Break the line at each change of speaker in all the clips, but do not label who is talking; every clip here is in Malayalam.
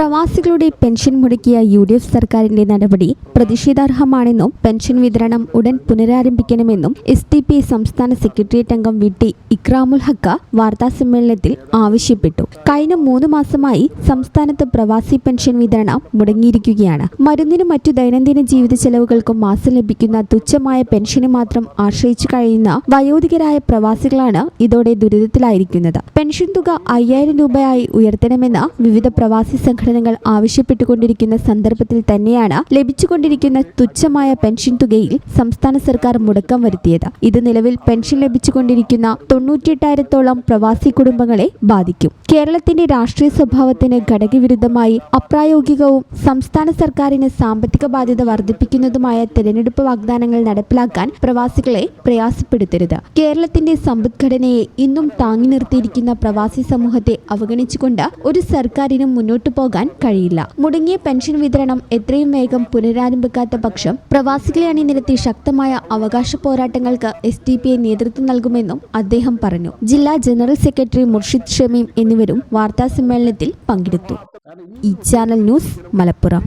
പ്രവാസികളുടെ പെൻഷൻ മുടക്കിയ UDF സർക്കാരിന്റെ നടപടി പ്രതിഷേധാർഹമാണെന്നും പെൻഷൻ വിതരണം ഉടൻ പുനരാരംഭിക്കണമെന്നും SDP സംസ്ഥാന സെക്രട്ടേറിയറ്റ് അംഗം VT ഇക്രാമുൽ ഹഖ് വാർത്താസമ്മേളനത്തിൽ ആവശ്യപ്പെട്ടു. കഴിഞ്ഞ 3 മാസമായി സംസ്ഥാനത്ത് പ്രവാസി പെൻഷൻ വിതരണം മുടങ്ങിയിരിക്കുകയാണ്. മരുന്നിനും മറ്റു ദൈനംദിന ജീവിത ചെലവുകൾക്കും മാസം ലഭിക്കുന്ന തുച്ഛമായ പെൻഷന് മാത്രം ആശ്രയിച്ചു കഴിയുന്ന വയോധികരായ പ്രവാസികളാണ് ഇതോടെ ദുരിതത്തിലായിരിക്കുന്നത്. പെൻഷൻ തുക 5000 രൂപയായി ഉയർത്തണമെന്ന് വിവിധ പ്രവാസി സംഘടനകൾ ആവശ്യപ്പെട്ടുകൊണ്ടിരിക്കുന്ന സന്ദർഭത്തിൽ തന്നെയാണ് ലഭിച്ചുകൊണ്ടിരിക്കുന്ന തുച്ഛമായ പെൻഷൻ തുകയിൽ സംസ്ഥാന സർക്കാർ മുടക്കം വരുത്തിയത്. ഇത് നിലവിൽ പെൻഷൻ ലഭിച്ചുകൊണ്ടിരിക്കുന്ന 98,000-ഓളം പ്രവാസി കുടുംബങ്ങളെ ബാധിക്കും. കേരളത്തിന്റെ രാഷ്ട്രീയ സ്വഭാവത്തിന് ഘടകവിരുദ്ധമായി അപ്രായോഗികവും സംസ്ഥാന സർക്കാരിന് സാമ്പത്തിക ബാധ്യത വർദ്ധിപ്പിക്കുന്നതുമായ തെരഞ്ഞെടുപ്പ് വാഗ്ദാനങ്ങൾ നടപ്പിലാക്കാൻ പ്രവാസികളെ പ്രയാസപ്പെടുത്തരുത്. കേരളത്തിന്റെ സമ്പദ്ഘടനയെ ഇന്നും താങ്ങി നിർത്തിയിരിക്കുന്ന പ്രവാസി സമൂഹത്തെ അവഗണിച്ചുകൊണ്ട് ഒരു സർക്കാരിനും മുന്നോട്ടു പോകാൻ കഴിയില്ല. മുടങ്ങിയ പെൻഷൻ വിതരണം എത്രയും വേഗം പുനരാരംഭിക്കാത്ത പക്ഷം പ്രവാസികളെ അണിനിരത്തി ശക്തമായ അവകാശ പോരാട്ടങ്ങൾക്ക് SDP നേതൃത്വം നൽകുമെന്നും അദ്ദേഹം പറഞ്ഞു. ജില്ലാ ജനറൽ സെക്രട്ടറി മുർഷിദ് ഷമീം എന്നിവരും വാർത്താസമ്മേളനത്തിൽ പങ്കെടുത്തു. ഈ channel news Malappuram.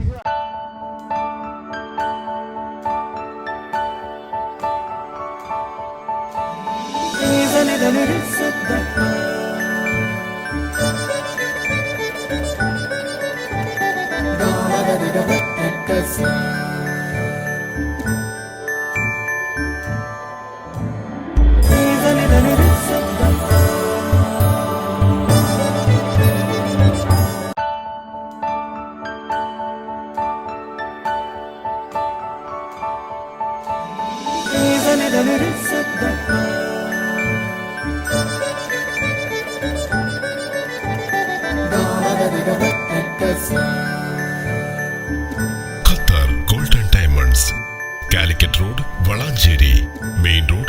Qatar golden diamonds, Calicut road, Valanchery main road.